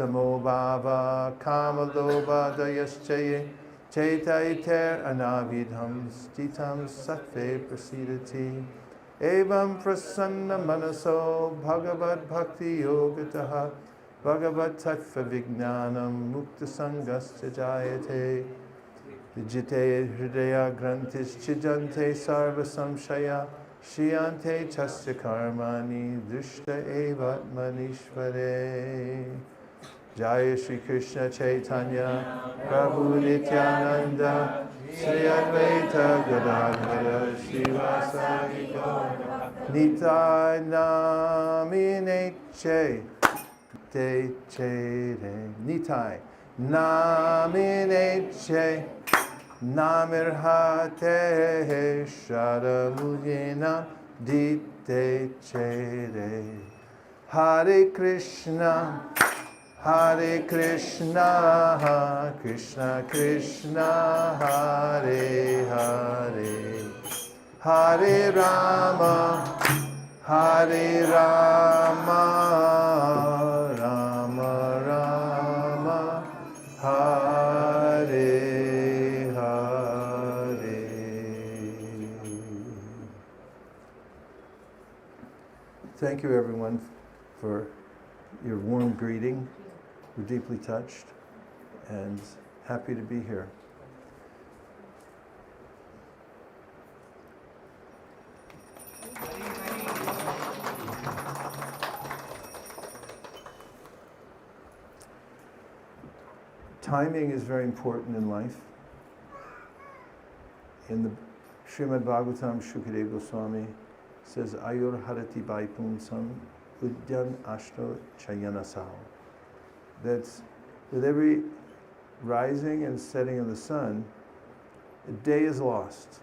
Tamo Bhava Kamaloba Dayaschaye Chaitaiter Anavidham Stitam Sattve Prasidati Evam Prasanna Manaso Bhagavad Bhakti Yogataha Bhagavad Tattva Vijnanam Mukta Sangasya Jayate Vijite Hridaya Grantis Chijante Sarva Samshaya Shiyante Chasya Karmani Drishta Evat Manishvare Jaya Shri Krishna Chaitanya Prabhu Nityananda Shri Advaita Gadadhara Shivasari Gaura Nitai Namine Che Te Che Re Nitai Namine Che Namir Hate Shadamudina Dite Chere Hare Krishna Hare Krishna Krishna Krishna Hare Hare Hare Rama Hare Rama Rama Rama Hare Thank you, everyone, for your warm greeting. We're deeply touched and happy to be here. Timing is very important in life. In the Srimad Bhagavatam, Shukadeva Goswami says, Ayur Harati Vaipumsam Udyan Ashto Chayanasao. That's with every rising and setting of the sun, a day is lost,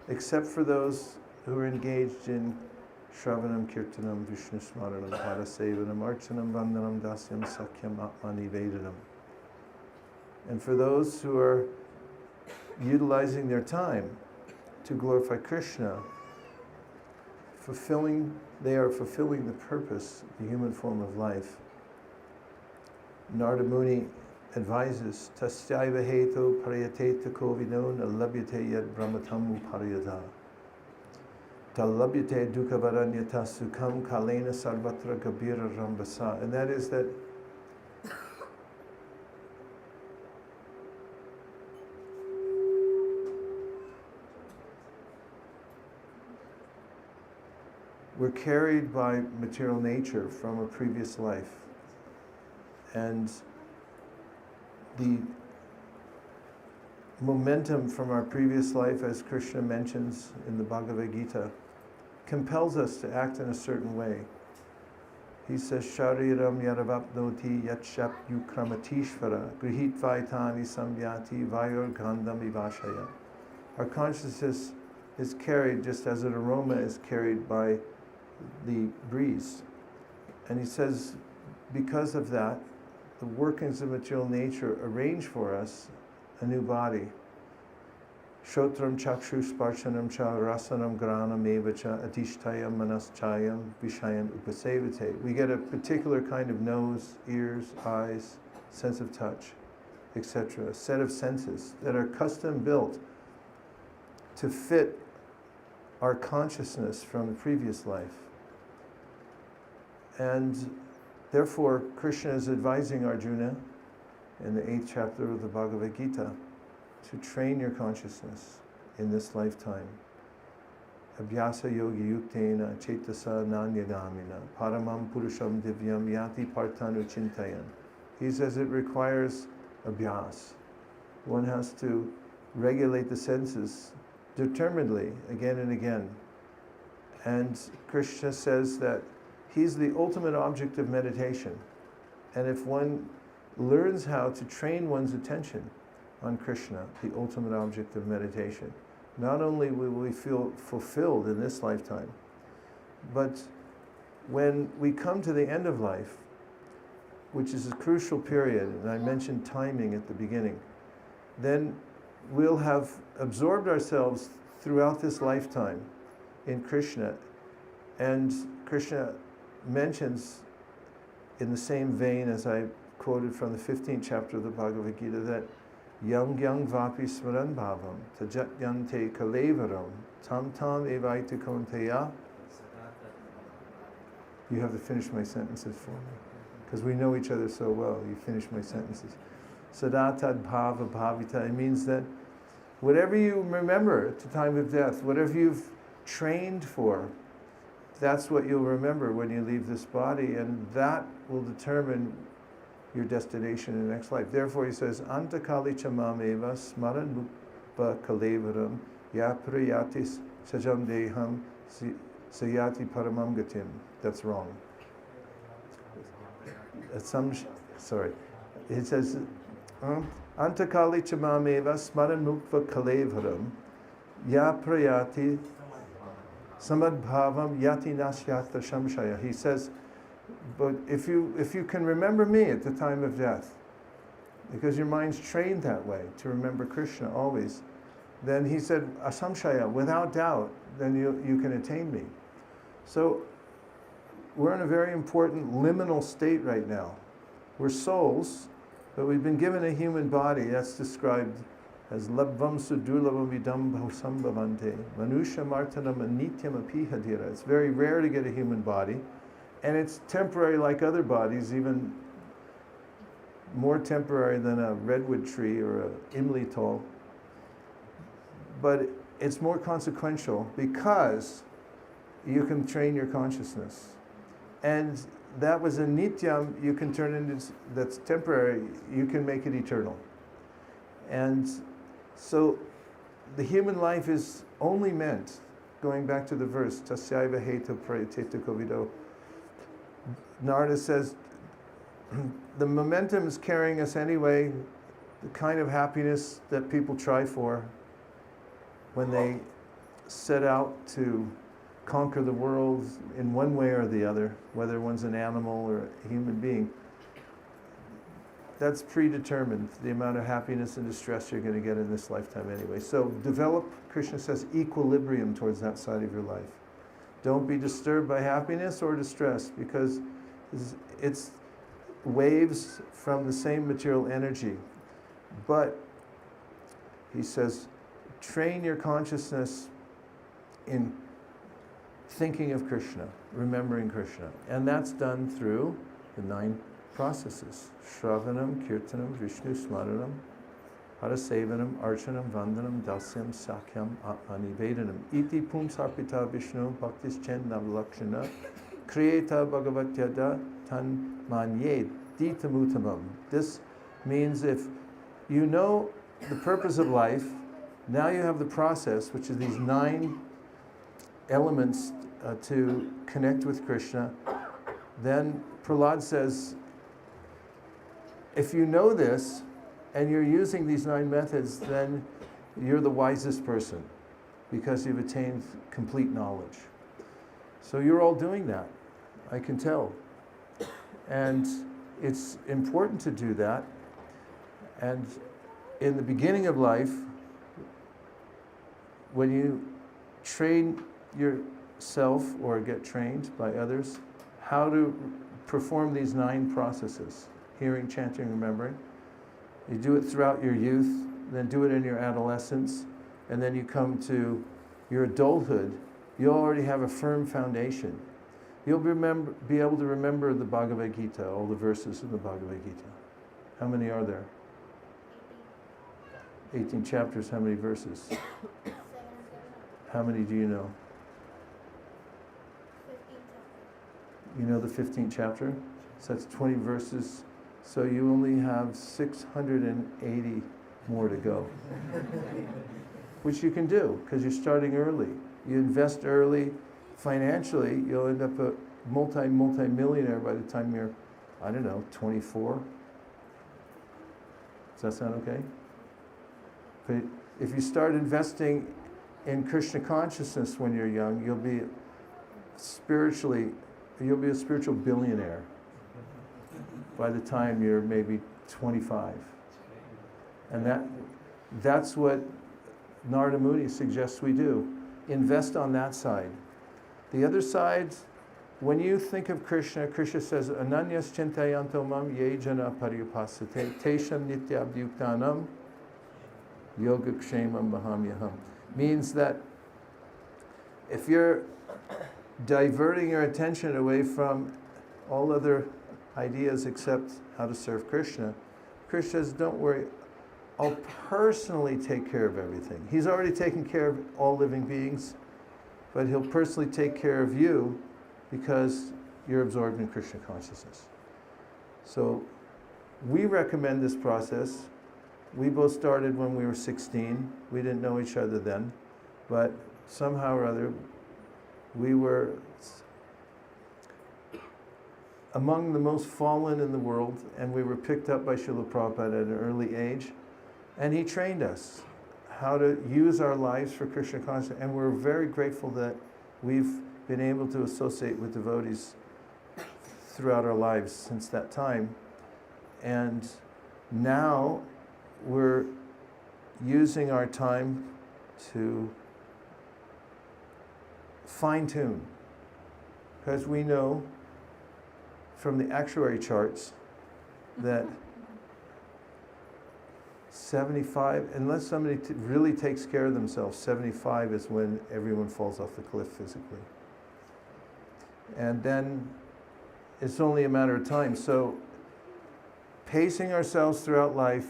except for those who are engaged in Shravanam, Kirtanam, Vishnu Smaranam, Harasevanam, Archanam, Vandanam, Dasyam, Sakyam, Atmani Vedanam. And for those who are utilizing their time to glorify Krishna, they are fulfilling the purpose, the human form of life. Narada Muni advises, Tasyaiva heto parayate kovino na labhyate yad brahmatamu parayada. Talabhyate dukkhavaranyata sukham kalena sarvatra gabira rambasa. And that is that we're carried by material nature from a previous life. And the momentum from our previous life, as Krishna mentions in the Bhagavad Gita, compels us to act in a certain way. He says, Shariram yaravapnoti yatshap yukramatishvara grihit vaitani samyati vayor gandham ivashaya. Our consciousness is carried just as an aroma is carried by the breeze. And he says, because of that, the workings of material nature arrange for us a new body. Shotram chakshu sparshanam cha rasanam granam evacha atishtayam manaschayam vishayan upasevate. We get a particular kind of nose, ears, eyes, sense of touch, etc. A set of senses that are custom built to fit our consciousness from the previous life. And therefore, Krishna is advising Arjuna in the 8th chapter of the Bhagavad Gita to train your consciousness in this lifetime. Abhyasa yogi yuktena chetasa nanyagamina paramam purusham divyam yati partanu chintayan. He says it requires abhyas. One has to regulate the senses determinedly again and again. And Krishna says that he's the ultimate object of meditation. And if one learns how to train one's attention on Krishna, the ultimate object of meditation, not only will we feel fulfilled in this lifetime, but when we come to the end of life, which is a crucial period, and I mentioned timing at the beginning, then we'll have absorbed ourselves throughout this lifetime in Krishna. And Krishna mentions, in the same vein as I quoted from the 15th chapter of the Bhagavad Gita that Yang Yang Vapi Smaran Bhavam Tajat Yante Kalevaram Tam Tam Evaita Konteya. You have to finish my sentences for me, because we know each other so well. You finish my sentences. Sadatad Bhava Bhavita. It means that whatever you remember at the time of death, whatever you've trained for, that's what you'll remember when you leave this body, and that will determine your destination in the next life. Therefore, he says, Antakali chamameva smaran mukpa kalevaram ya prayatis sajam deham sayati paramam gatim. That's wrong. Sorry. It says, Antakali chamameva smaran mukpa kalevaram ya prayati samadbhavam yati nasyata shamshaya. He says, but if you can remember me at the time of death, because your mind's trained that way to remember Krishna always, then he said, asamshaya, without doubt, then you can attain me. So we're in a very important liminal state right now. We're souls, but we've been given a human body. That's described as labvam sudurlabam vidam bhavsambhavante manusha martanam anityam apihadira. It's very rare to get a human body. And it's temporary like other bodies, even more temporary than a redwood tree or a imli tall. But it's more consequential because you can train your consciousness. And that was a nityam, you can turn into, that's temporary, you can make it eternal. And so the human life is only meant, going back to the verse, tasyaiva heta prayateta kovido. Narada says, the momentum is carrying us anyway, the kind of happiness that people try for when they set out to conquer the world in one way or the other, whether one's an animal or a human being. That's predetermined, the amount of happiness and distress you're going to get in this lifetime anyway. So develop, Krishna says, equilibrium towards that side of your life. Don't be disturbed by happiness or distress, because it's waves from the same material energy. But, he says, train your consciousness in thinking of Krishna, remembering Krishna. And that's done through the 9 processes. Shravanam, Kirtanam, Vishnu Smaranam, Harasevanam, Archanam, Vandanam, Dasyam, Sakyam, Atmanivedanam. Iti pum sarpita Vishnu bhaktis chen navlakshana kriyeta bhagavatyada tan manye ditamutamam. This means if you know the purpose of life, now you have the process, which is these 9 elements to connect with Krishna. Then Prahlad says, if you know this, and you're using these 9 methods, then you're the wisest person, because you've attained complete knowledge. So you're all doing that, I can tell. And it's important to do that. And in the beginning of life, when you train yourself or get trained by others how to perform these 9 processes, hearing, chanting, remembering, you do it throughout your youth, then do it in your adolescence, and then you come to your adulthood, you already have a firm foundation. You'll be able to remember the Bhagavad Gita, all the verses in the Bhagavad Gita. How many are there? 18 chapters, how many verses? 7 and 7. How many do you know? 15 chapters. You know the 15th chapter? So that's 20 verses. So you only have 680 more to go. Which you can do, because you're starting early. You invest early. Financially, you'll end up a multi-millionaire by the time you're, I don't know, 24. Does that sound okay? But if you start investing in Krishna consciousness when you're young, you'll be a spiritual billionaire by the time you're maybe 25. And that's what Narada Muni suggests we do. Invest on that side. The other side, when you think of Krishna, Krishna says, Ananyas chintayanto mam ye jana pariyupasate tesham nityabhyuktanam yogakshemam mahamyaham. Means that if you're diverting your attention away from all other ideas except how to serve Krishna, Krishna says, don't worry, I'll personally take care of everything. He's already taken care of all living beings, but he'll personally take care of you because you're absorbed in Krishna consciousness. So we recommend this process. We both started when we were 16. We didn't know each other then, but somehow or other, we were among the most fallen in the world, and we were picked up by Srila Prabhupada at an early age, and he trained us how to use our lives for Krishna consciousness, and we're very grateful that we've been able to associate with devotees throughout our lives since that time. And now we're using our time to fine-tune, because we know from the actuary charts that 75, unless somebody really takes care of themselves, 75 is when everyone falls off the cliff physically. And then it's only a matter of time. So pacing ourselves throughout life,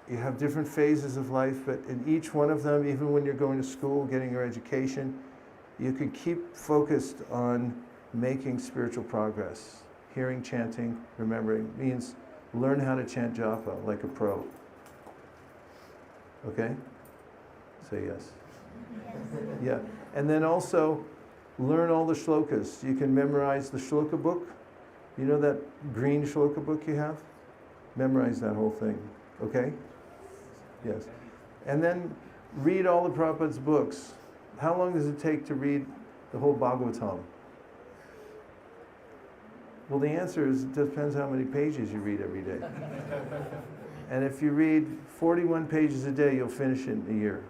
you have different phases of life, but in each one of them, even when you're going to school, getting your education, you can keep focused on making spiritual progress. Hearing, chanting, remembering means learn how to chant japa like a pro. Okay? Say yes. Yeah. And then also learn all the shlokas. You can memorize the shloka book. You know that green shloka book you have? Memorize that whole thing. Okay? Yes. And then read all the Prabhupada's books. How long does it take to read the whole Bhagavatam? Well, the answer is it depends how many pages you read every day. And if you read 41 pages a day, you'll finish it in a year.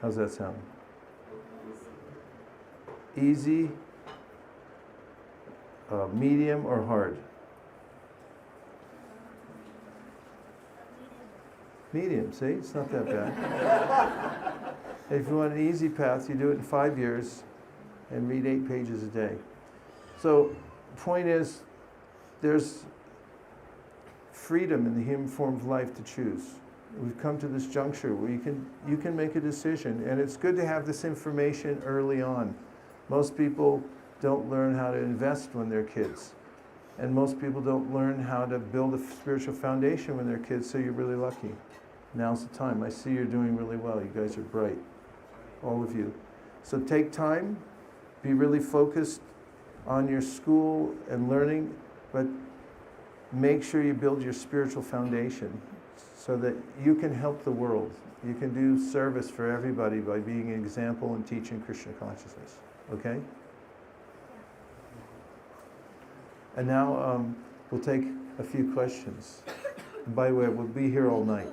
How's that sound? Easy, medium, or hard? Medium, see? It's not that bad. If you want an easy path, you do it in 5 years and read 8 pages a day. So, the point is, there's freedom in the human form of life to choose. We've come to this juncture where you can make a decision, and it's good to have this information early on. Most people don't learn how to invest when they're kids, and most people don't learn how to build a spiritual foundation when they're kids, so you're really lucky. Now's the time. I see you're doing really well. You guys are bright, all of you. So take time, be really focused on your school and learning, but make sure you build your spiritual foundation so that you can help the world. You can do service for everybody by being an example and teaching Krishna consciousness. Okay? And now we'll take a few questions. And by the way, we'll be here all night.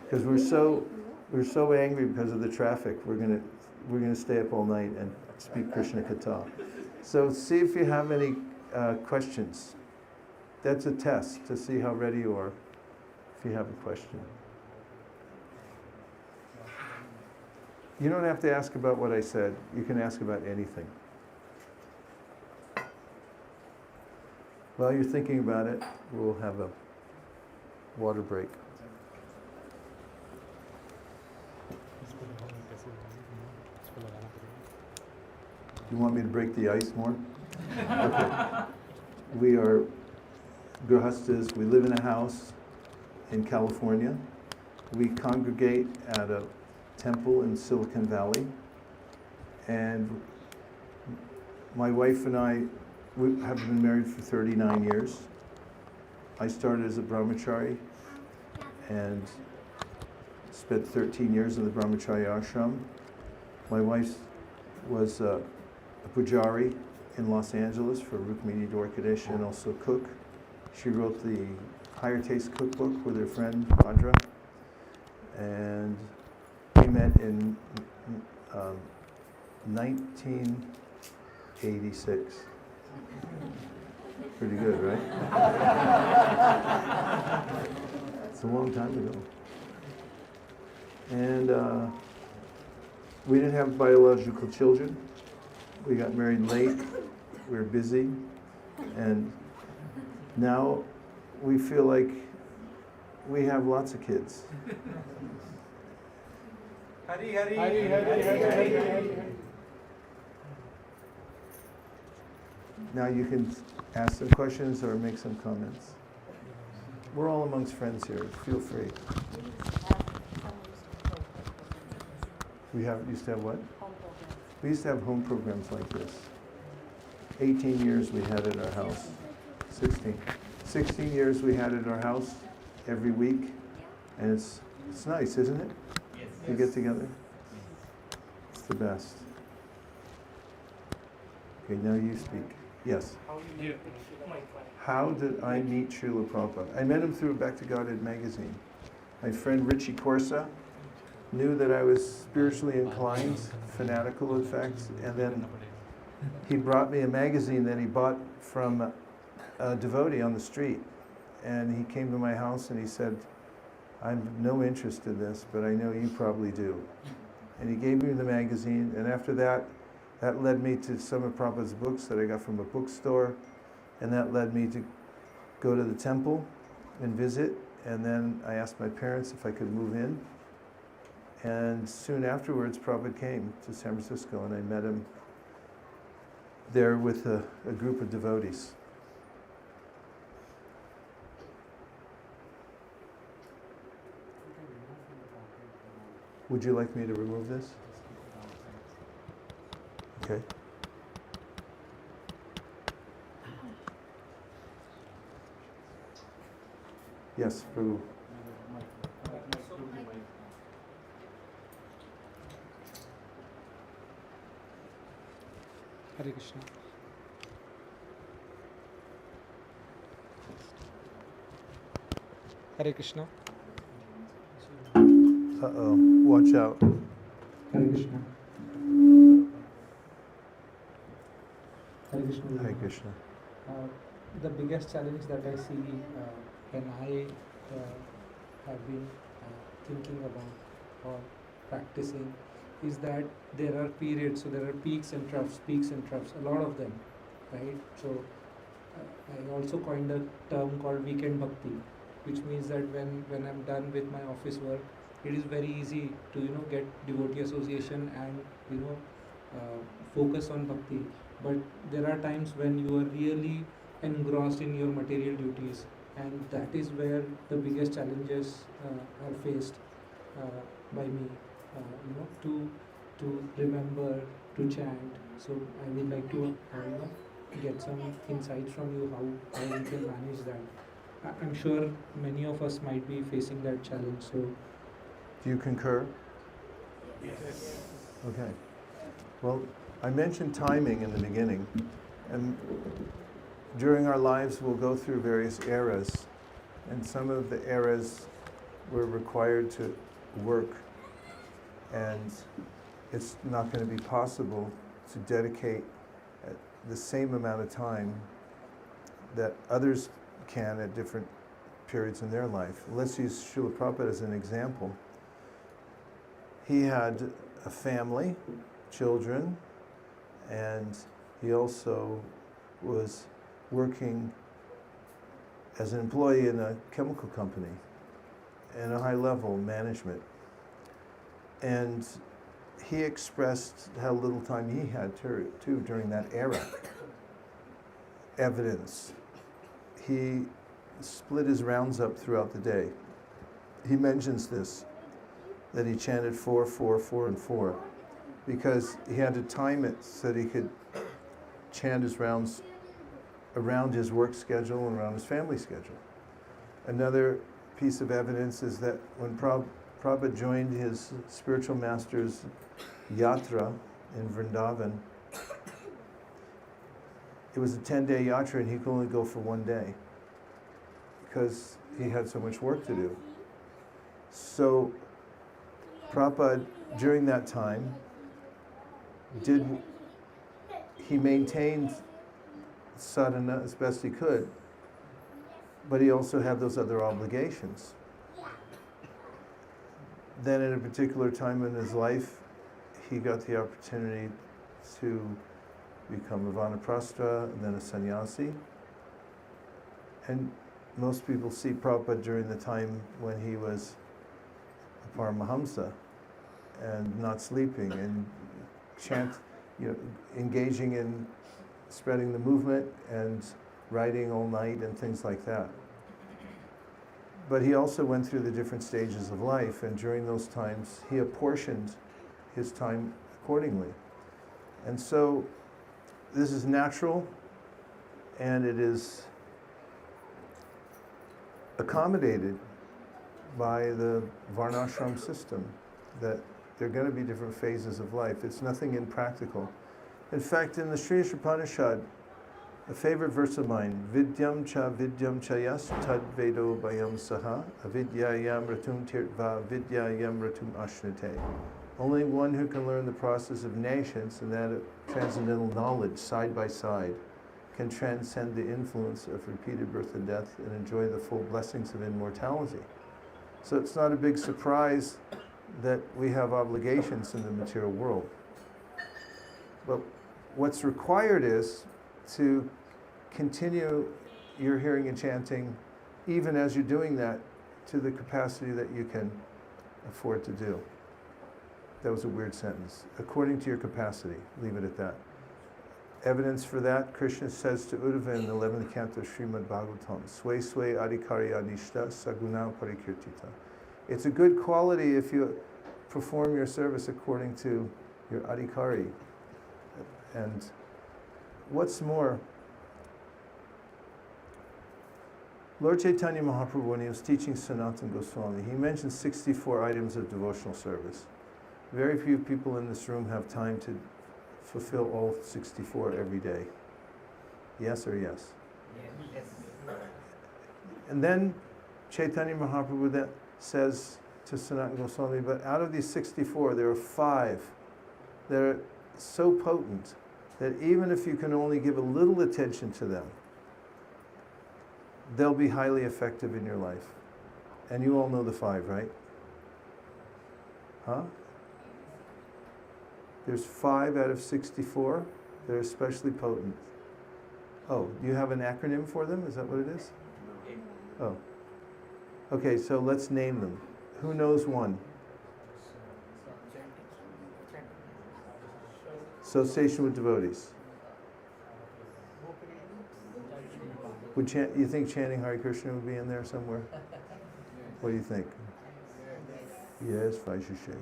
Because we're so angry because of the traffic. We're gonna stay up all night and speak Krishna Katha. So see if you have any questions. That's a test to see how ready you are if you have a question. You don't have to ask about what I said. You can ask about anything. While you're thinking about it, we'll have a water break. You want me to break the ice more? Okay. We are grihastas. We live in a house in California. We congregate at a temple in Silicon Valley. And my wife and I have been married for 39 years. I started as a brahmachari and spent 13 years in the brahmachari ashram. My wife was a pujari in Los Angeles for Rukmini Dwarkadesh and also cook. She wrote the Higher Taste Cookbook with her friend Audra and came met in 1986. Pretty good, right? It's a long time ago. And we didn't have biological children. We got married late. We were busy. And now we feel like we have lots of kids. Hari Hari Hari Hari Hari Hari. Now you can ask some questions or make some comments. We're all amongst friends here. Feel free. We used to have what? We used to have home programs like this. 18 years we had at our house. 16. 16 years we had at our house every week. And it's nice, isn't it? Yes. To get together. It's the best. Okay, now you speak. Yes. How did I meet Srila Prabhupada? I met him through Back to Godhead magazine. My friend Richie Corsa knew that I was spiritually inclined, fanatical in fact, and then he brought me a magazine that he bought from a devotee on the street. And he came to my house and he said, I have no interest in this, but I know you probably do. And he gave me the magazine, and after that led me to some of Prabhupada's books that I got from a bookstore, and that led me to go to the temple and visit, and then I asked my parents if I could move in. And soon afterwards, Prabhupada came to San Francisco, and I met him there with a group of devotees. Would you like me to remove this? Okay. Yes, Prabhu. Hare Krishna. Hare Krishna. Uh-oh, watch out. Hare Krishna. Hare Krishna. Hare Krishna. The biggest challenge that I see when I have been thinking about or practicing is that there are periods, so there are peaks and troughs, a lot of them, right? So I also coined a term called weekend bhakti, which means that when I'm done with my office work, it is very easy to get devotee association and focus on bhakti. But there are times when you are really engrossed in your material duties, and that is where the biggest challenges are faced by me. To remember to chant. So I would like to get some insights from you how we can manage that. I'm sure many of us might be facing that challenge. So, Do you concur? Yes. Okay. Well, I mentioned timing in the beginning, and during our lives we'll go through various eras, and some of the eras we're required to work, and it's not going to be possible to dedicate the same amount of time that others can at different periods in their life. Let's use Srila Prabhupada as an example. He had a family, children, and he also was working as an employee in a chemical company in a high-level management. And he expressed how little time he had too during that era. Evidence. He split his rounds up throughout the day. He mentions this, that he chanted 4, 4, 4, and 4, because he had to time it so that he could chant his rounds around his work schedule and around his family schedule. Another piece of evidence is that when Prabhupada joined his spiritual master's yatra in Vrindavan, it was a 10-day yatra and he could only go for one day because he had so much work to do. So Prabhupada during that time, he maintained sadhana as best he could, but he also had those other obligations. Then at a particular time in his life, he got the opportunity to become a vanaprastha and then a sannyasi. And most people see Prabhupada during the time when he was a Paramahamsa and not sleeping and engaging in spreading the movement and writing all night and things like that. But he also went through the different stages of life, and during those times he apportioned his time accordingly. And so this is natural, and it is accommodated by the varnashram system, that there are going to be different phases of life. It's nothing impractical. In fact, in the Sri Upanishad, a favorite verse of mine, Vidyam cha yas tad vedo bayam saha, avidyayam ratum tirtva vidyayam ratum ashnate. Only one who can learn the process of nations and that of transcendental knowledge side by side can transcend the influence of repeated birth and death and enjoy the full blessings of immortality. So it's not a big surprise that we have obligations in the material world. But what's required is to continue your hearing and chanting, even as you're doing that, to the capacity that you can afford to do. That was a weird sentence. According to your capacity, leave it at that. Evidence for that, Krishna says to Uddhava in the 11th canto of Srimad Bhagavatam, Sway sway adhikarya nishta saguna parikirtita. It's a good quality if you perform your service according to your adhikari. And what's more, Lord Chaitanya Mahaprabhu, when he was teaching Sanatana Goswami, he mentioned 64 items of devotional service. Very few people in this room have time to fulfill all 64 every day. Yes or yes? Yes. And then Chaitanya Mahaprabhu then says to Sanatana Goswami, but out of these 64, there are 5 that are so potent that even if you can only give a little attention to them, they'll be highly effective in your life. And you all know the 5, right? Huh? There's 5 out of 64 that are especially potent. Oh, do you have an acronym for them? Is that what it is? Oh. Okay, so let's name them. Who knows one? Association with devotees. You think chanting Hare Krishna would be in there somewhere? What do you think? Yes, Vaisesika.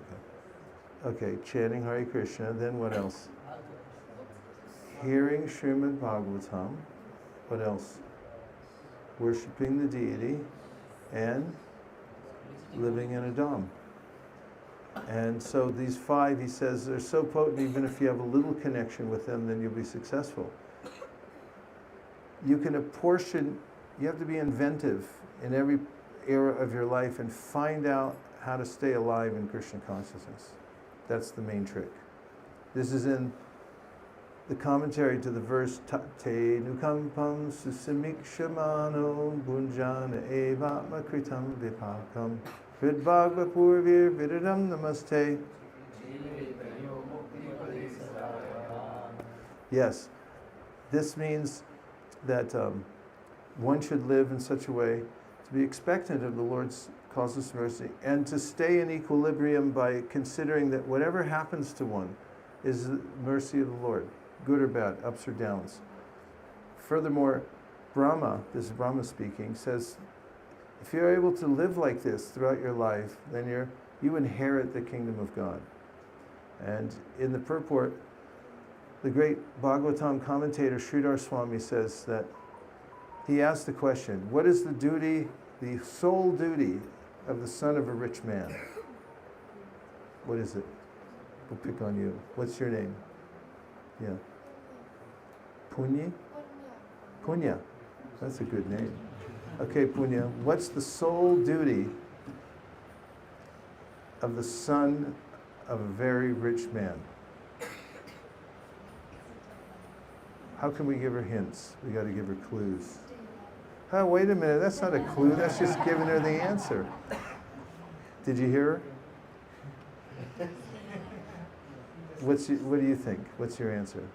Okay, chanting Hare Krishna, then what else? Hearing Srimad Bhagavatam. What else? Worshipping the deity and living in a dham. And so these 5, he says, they're so potent, even if you have a little connection with them, then you'll be successful. You can apportion, you have to be inventive in every era of your life and find out how to stay alive in Krishna consciousness. That's the main trick. This is in the commentary to the verse, Te nukampam susamikshamano bunjana evatma kritam vipakam vidbhagva purvir vidadam namaste. Yes, this means that one should live in such a way to be expectant of the Lord's causeless mercy and to stay in equilibrium by considering that whatever happens to one is the mercy of the Lord, good or bad, ups or downs. Furthermore, Brahma, this is Brahma speaking, says if you're able to live like this throughout your life, then you inherit the kingdom of God. And in the purport, the great Bhagavatam commentator Sridhar Swami says that he asked the question, what is the duty, the sole duty of the son of a rich man? What is it? We'll pick on you. What's your name? Yeah. Punya? Punya. That's a good name. Okay, Punya, what's the sole duty of the son of a very rich man. How can we give her hints? We got to give her clues. Oh, wait a minute, that's not a clue, that's just giving her the answer. Did you hear her? What do you think? What's your answer?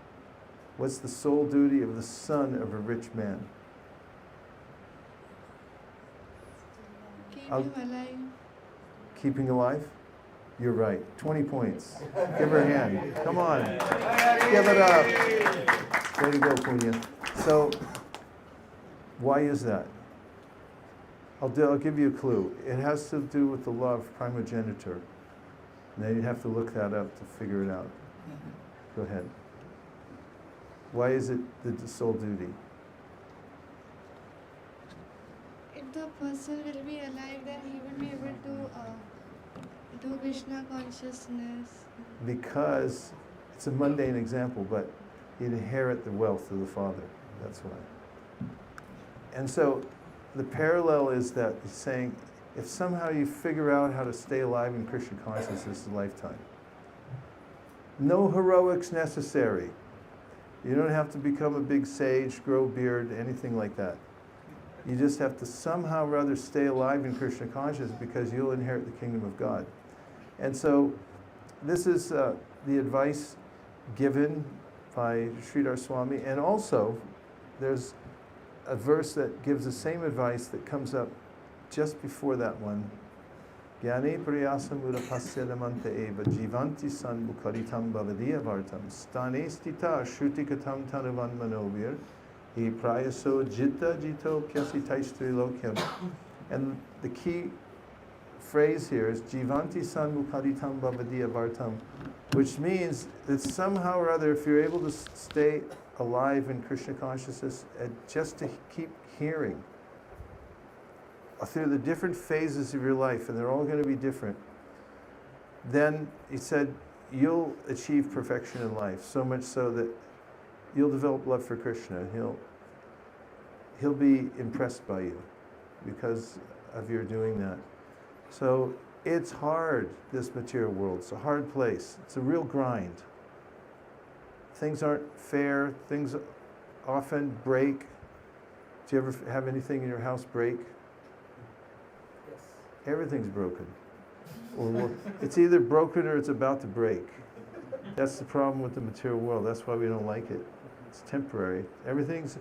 What's the sole duty of the son of a rich man? Keep I'll- him alive. Keeping alive? You're right. 20 points. Give her a hand. Come on. Give it up. Way to go, Pune. So, why is that? I'll give you a clue. It has to do with the law of primogeniture. Now you have to look that up to figure it out. Go ahead. Why is it the sole duty? If the person will be alive, then he will be able to do Krishna consciousness. Because it's a mundane example, but you inherit the wealth of the father. That's why. And so the parallel is that he's saying, if somehow you figure out how to stay alive in Krishna consciousness in a lifetime, no heroics necessary. You don't have to become a big sage, grow a beard, anything like that. You just have to somehow or other stay alive in Krishna consciousness because you'll inherit the kingdom of God. And so this is the advice given by Sridhar Swami. And also, there's a verse that gives the same advice that comes up just before that one. Jnane priyasam urapasyalamanta eva jivanti san mukaritam bhavadiya vartam stane stita shrutikatam tanuvan manovir e prayaso jitta jito kyasitaistri lokyam. And the key phrase here is jivanti san mukaritam bhavadiya vartam, which means that somehow or other, if you're able to stay alive in Krishna consciousness, just to keep hearing through the different phases of your life, and they're all going to be different, then he said you'll achieve perfection in life, so much so that you'll develop love for Krishna. He'll be impressed by you because of your doing that. So it's hard, this material world. It's a hard place. It's a real grind. Things aren't fair. Things often break. Do you ever have anything in your house break? Yes. Everything's broken. Or it's either broken or it's about to break. That's the problem with the material world. That's why we don't like it. It's temporary. Everything's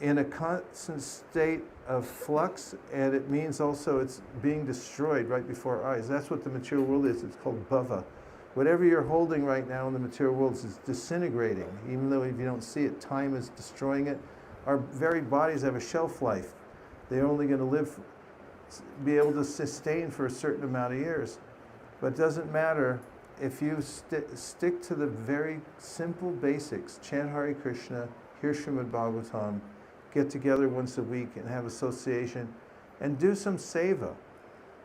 in a constant state of flux, and it means also it's being destroyed right before our eyes. That's what the material world is. It's called bhava. Whatever you're holding right now in the material world is disintegrating. Even though if you don't see it, time is destroying it. Our very bodies have a shelf life. They're only going to be able to sustain for a certain amount of years. But it doesn't matter if you stick to the very simple basics. Chant Hare Krishna, hear Srimad Bhagavatam, get together once a week and have association, and do some seva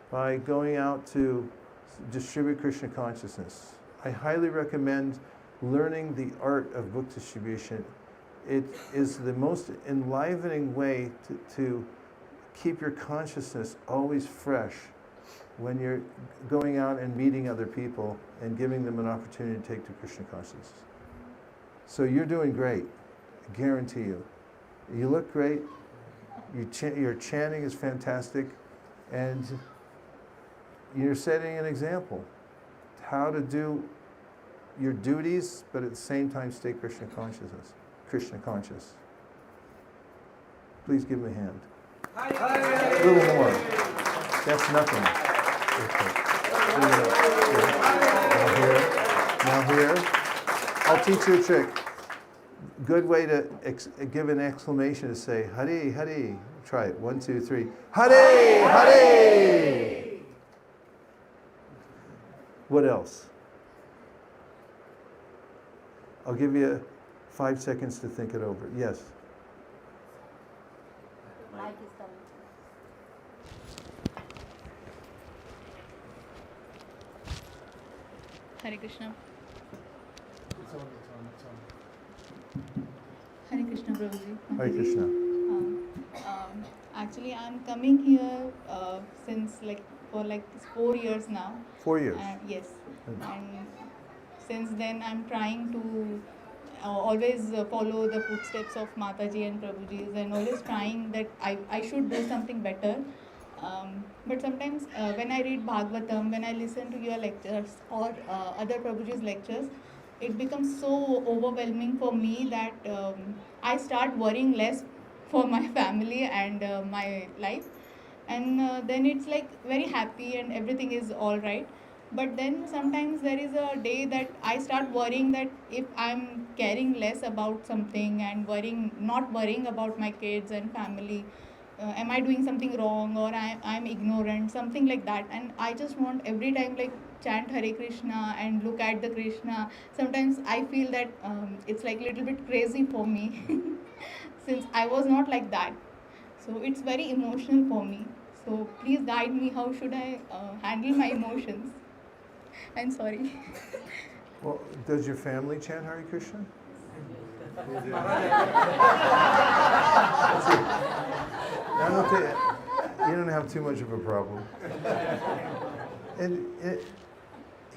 by going out to distribute Krishna consciousness. I highly recommend learning the art of book distribution. It is the most enlivening way to keep your consciousness always fresh when you're going out and meeting other people and giving them an opportunity to take to Krishna consciousness. So you're doing great, I guarantee you. You look great, your chanting is fantastic, and you're setting an example how to do your duties, but at the same time stay Krishna conscious. Please give him a hand. A little more. That's nothing. Okay. Now here. I'll teach you a trick. Good way to give an exclamation is say, Hare, Hare. Try it. 1, 2, 3. Hare, Hare. What else? I'll give you 5 seconds to think it over. Yes? Mic is coming. Hare Krishna. It's on. Hare Krishna, Prabhuji. Hare Krishna. Actually, I'm coming here since for 4 years now. 4 years. Yes. And since then, I'm trying to always follow the footsteps of Mataji and Prabhuji's, and always trying that I should do something better. But sometimes when I read Bhagavatam, when I listen to your lectures or other Prabhuji's lectures, it becomes so overwhelming for me that I start worrying less for my family and my life, and then it's like very happy and everything is all right. But then sometimes there is a day that I start worrying that if I'm caring less about something and not worrying about my kids and family, am I doing something wrong, or I'm ignorant, something like that. And I just want every time like chant Hare Krishna and look at the Krishna. Sometimes I feel that it's like a little bit crazy for me since I was not like that. So it's very emotional for me. So please guide me. How should I handle my emotions? I'm sorry. Well, does your family chant Hare Krishna? I don't think you don't have too much of a problem. And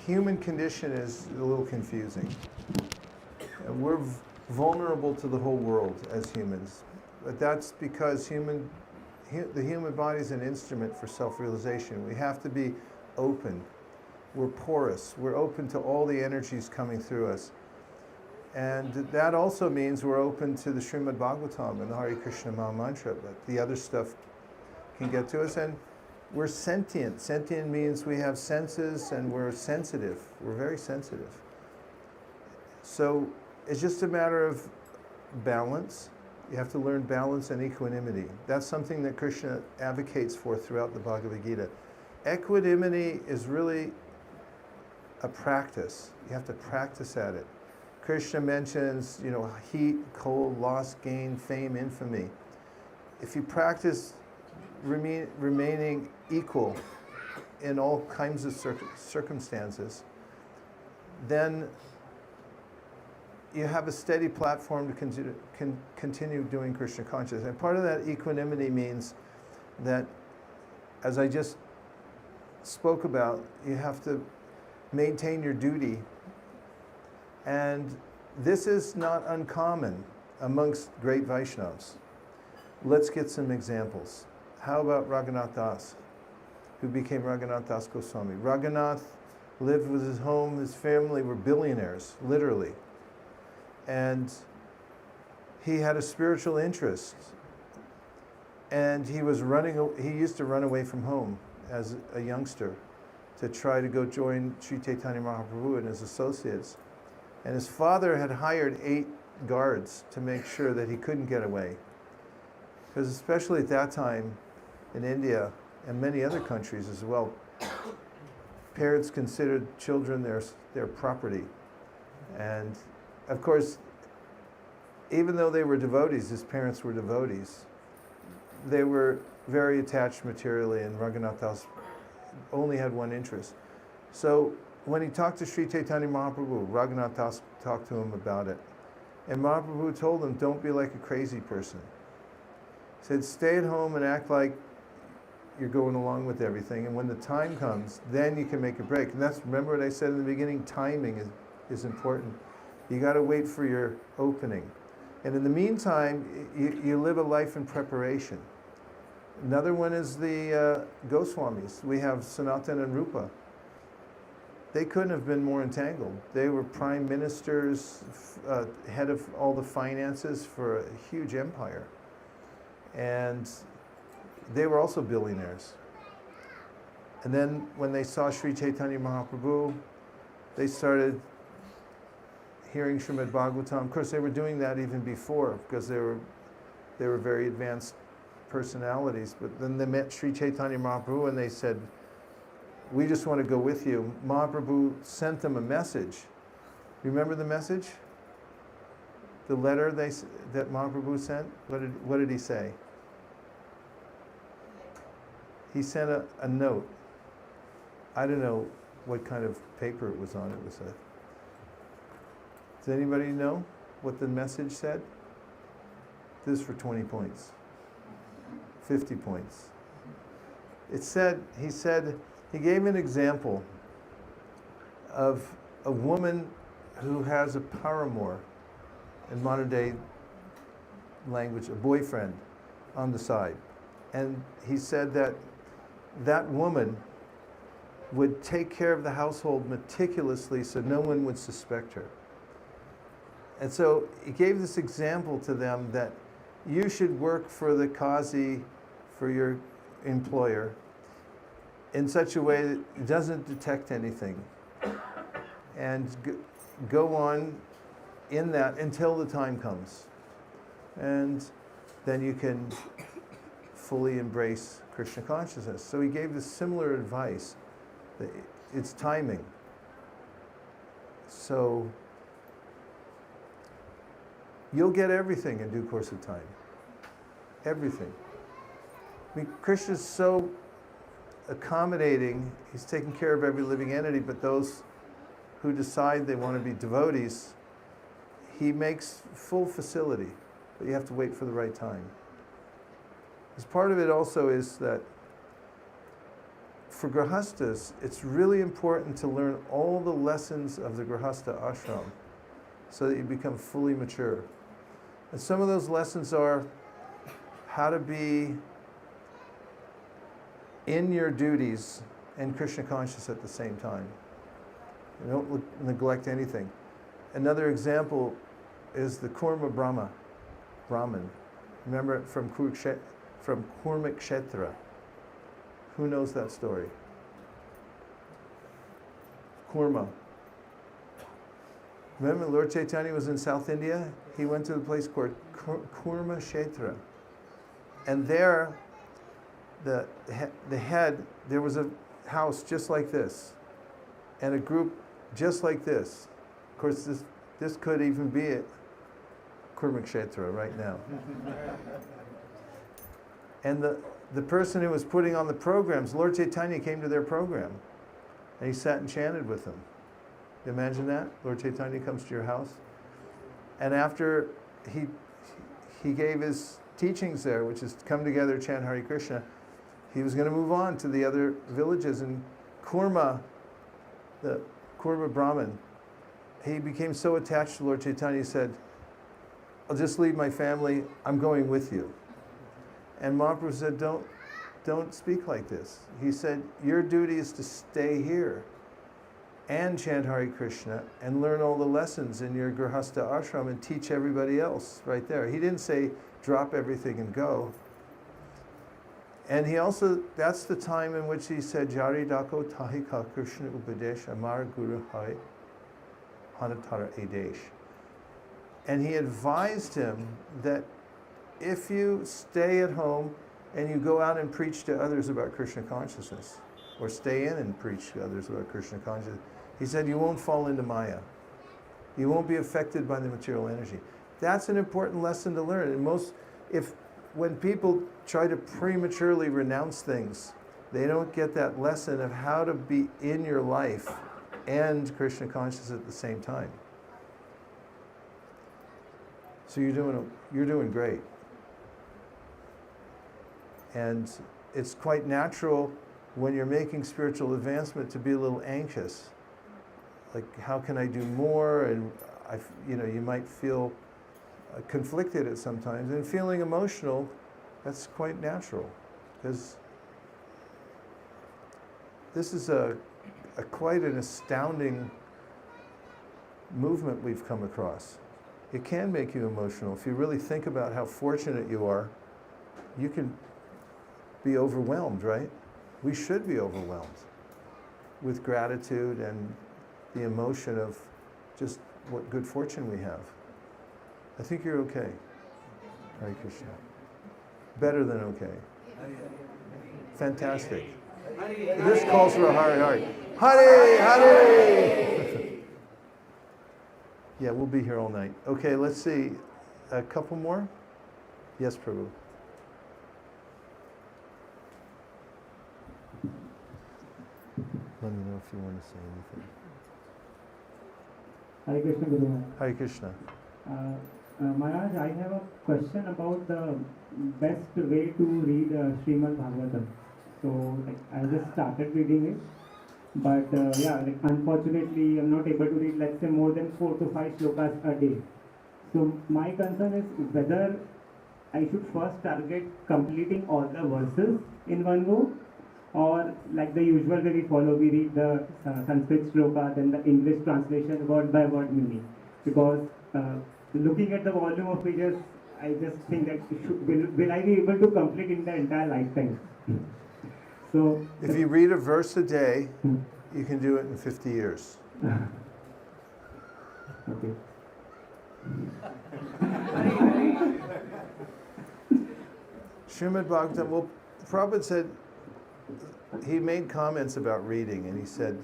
human condition is a little confusing. We're vulnerable to the whole world as humans, but that's because the human body is an instrument for self-realization. We have to be open. We're porous. We're open to all the energies coming through us. And that also means we're open to the Srimad Bhagavatam and the Hare Krishna Maha Mantra, but the other stuff can get to us. And we're sentient. Sentient means we have senses and we're sensitive. We're very sensitive. So it's just a matter of balance. You have to learn balance and equanimity. That's something that Krishna advocates for throughout the Bhagavad Gita. Equanimity is really a practice. You have to practice at it. Krishna mentions, heat, cold, loss, gain, fame, infamy. If you practice remaining equal in all kinds of circumstances, then you have a steady platform to continue doing Krishna consciousness. And part of that equanimity means that, as I just spoke about, you have to maintain your duty. And this is not uncommon amongst great Vaishnavas. Let's get some examples. How about Raghunath Das, who became Raghunath Das Goswami? Raghunath lived with his home, his family were billionaires, literally. And he had a spiritual interest. And he used to run away from home as a youngster to try to go join Sri Chaitanya Mahaprabhu and his associates. And his father had hired 8 guards to make sure that he couldn't get away. Because especially at that time in India and many other countries as well, parents considered children their property. And of course, even though they were devotees, his parents were devotees, they were very attached materially, and Raghunath Das only had one interest. So when he talked to Sri Chaitanya Mahaprabhu, Raghunath Das talked to him about it. And Mahaprabhu told him, don't be like a crazy person. He said, stay at home and act like you're going along with everything. And when the time comes, then you can make a break. And remember what I said in the beginning, timing is important. You got to wait for your opening. And in the meantime, you live a life in preparation. Another one is the Goswamis. We have Sanatana and Rupa. They couldn't have been more entangled. They were prime ministers, head of all the finances for a huge empire. And they were also billionaires. And then when they saw Sri Chaitanya Mahaprabhu, they started hearing Srimad Bhagavatam. Of course, they were doing that even before, because they were very advanced personalities. But then they met Sri Chaitanya Mahaprabhu and they said, we just want to go with you. Mahaprabhu sent them a message. Remember the message? The letter that Mahaprabhu sent? What did he say? He sent a note. I don't know what kind of paper it was on. Does anybody know what the message said? This is for 20 points. 50 points. He gave an example of a woman who has a paramour, in modern day language, a boyfriend on the side. And he said that that woman would take care of the household meticulously so no one would suspect her. And so he gave this example to them that you should work for the Kazi, for your employer, in such a way that it doesn't detect anything. And go on in that until the time comes. And then you can fully embrace Krishna consciousness. So he gave this similar advice. That it's timing. So you'll get everything in due course of time. Everything. I mean, Krishna's so accommodating. He's taking care of every living entity, but those who decide they want to be devotees, he makes full facility, but you have to wait for the right time. As part of it also is that for Grihastas, it's really important to learn all the lessons of the Grihastha ashram so that you become fully mature. And some of those lessons are how to be in your duties and Krishna conscious at the same time. You don't neglect anything. Another example is the Kurma Brahman. Remember it from Kurmakshetra. Who knows that story? Kurma. Remember Lord Chaitanya was in South India? He went to a place called Kurmakshetra. And there, the head, there was a house just like this, and a group just like this. Of course, this could even be it, Kurmakshetra right now. And the person who was putting on the programs, Lord Chaitanya came to their program, and he sat and chanted with them. You imagine that? Lord Chaitanya comes to your house, and after he gave his teachings there, which is come together, chant Hare Krishna, he was going to move on to the other villages. And Kurma, the Kurma Brahmin, he became so attached to Lord Chaitanya, he said, I'll just leave my family, I'm going with you. And Mahaprabhu said, don't speak like this. He said, your duty is to stay here and chant Hare Krishna and learn all the lessons in your Grihastha ashram and teach everybody else right there. He didn't say, drop everything and go. And he also, that's the time in which he said, Jari Dako Tahi Ka Krishna Upadesh Amar Guru Hai Hanatara Edesh. And he advised him that if you stay at home and you go out and preach to others about Krishna consciousness, or stay in and preach to others about Krishna consciousness, he said you won't fall into Maya. You won't be affected by the material energy. That's an important lesson to learn. And when people try to prematurely renounce things, they don't get that lesson of how to be in your life and Krishna conscious at the same time. So you're doing great. And it's quite natural when you're making spiritual advancement to be a little anxious. Like, how can I do more? And you might feel conflicted at sometimes. And feeling emotional, that's quite natural, because this is a quite an astounding movement we've come across. It can make you emotional. If you really think about how fortunate you are, you can be overwhelmed, right? We should be overwhelmed with gratitude and the emotion of just what good fortune we have. I think you're okay. Hare Krishna. Better than okay. Fantastic. This calls for a Hare Hare. Hare Hare! Yeah, we'll be here all night. Okay, let's see. A couple more? Yes, Prabhu. Let me know if you want to say anything. Hare Krishna Guru Maharaj. Hare Krishna. Maharaj, I have a question about the best way to read Srimad Bhagavatam. So I just started reading it. But yeah, like unfortunately, I'm not able to read, let's say, more than 4 to 5 slokas a day. So my concern is whether I should first target completing all the verses in one go, or like the usual way we follow, we read the Sanskrit sloka, then the English translation, word by word meaning. Because looking at the volume of pages, I just think that will I be able to complete in the entire lifetime? So If you read a verse a day, Hmm. you can do it in 50 years. Okay. Srimad Bhagavatam, well, Prabhupada said, he made comments about reading, and he said,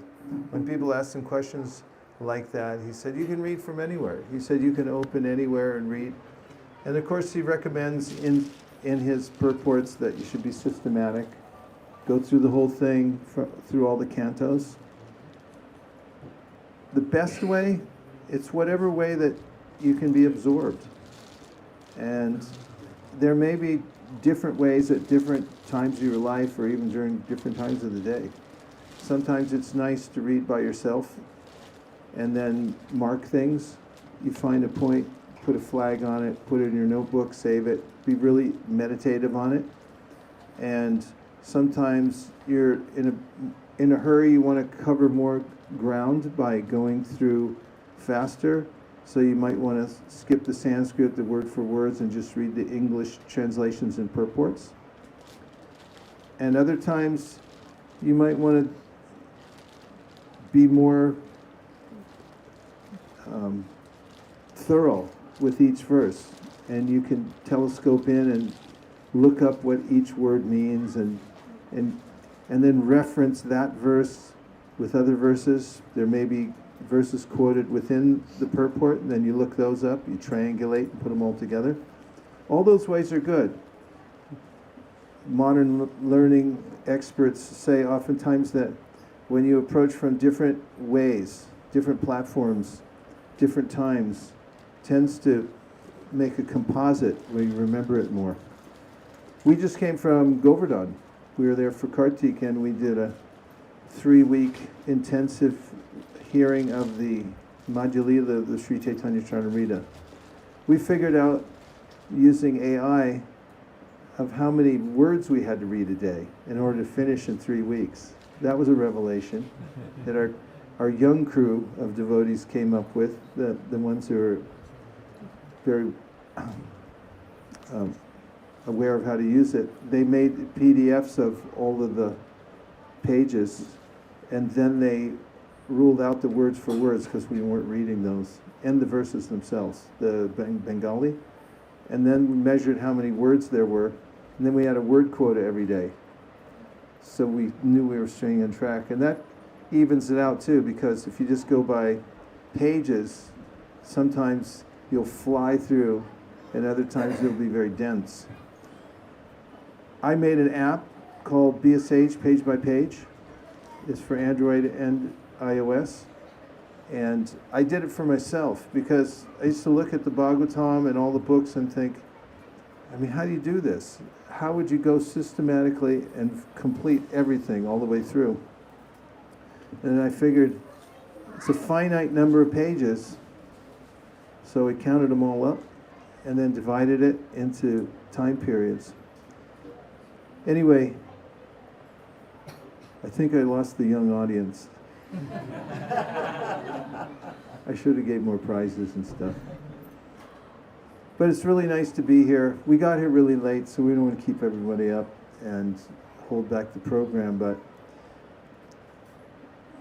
when people asked him questions like that, he said, you can read from anywhere. He said, you can open anywhere and read. And of course, he recommends in his purports that you should be systematic, go through the whole thing, through all the cantos. The best way, it's whatever way that you can be absorbed. And there may be different ways at different times of your life, or even during different times of the day. Sometimes it's nice to read by yourself and then mark things. You find a point, put a flag on it, put it in your notebook, save it, be really meditative on it. And sometimes you're in a hurry, you want to cover more ground by going through faster. So you might want to skip the Sanskrit, the word for words, and just read the English translations and purports. And other times you might want to be more thorough with each verse. And you can telescope in and look up what each word means, and then reference that verse with other verses. There may be verses quoted within the purport, and then you look those up, you triangulate and put them all together. All those ways are good. Modern learning experts say oftentimes that when you approach from different ways, different platforms, different times, tends to make a composite where you remember it more. We just came from Govardhan. We were there for Kartik, and we did a 3-week intensive hearing of the Madhya Lila, the Sri Chaitanya Charanamrita. We figured out, using AI, of how many words we had to read a day in order to finish in 3 weeks. That was a revelation that our young crew of devotees came up with, the ones who are very aware of how to use it. They made PDFs of all of the pages, and then they ruled out the words for words, because we weren't reading those, and the verses themselves, the Bengali, and then we measured how many words there were, and then we had a word quota every day. So we knew we were staying on track, and that evens it out too, because if you just go by pages, sometimes you'll fly through, and other times it'll be very dense. I made an app called BSH Page by Page. It's for Android and iOS. And I did it for myself, because I used to look at the Bhagavatam and all the books and think, I mean, how do you do this? How would you go systematically and complete everything all the way through? And I figured it's a finite number of pages, so we counted them all up and then divided it into time periods. Anyway, I think I lost the young audience. I should have gave more prizes and stuff. But it's really nice to be here. We got here really late, so we don't want to keep everybody up and hold back the program, but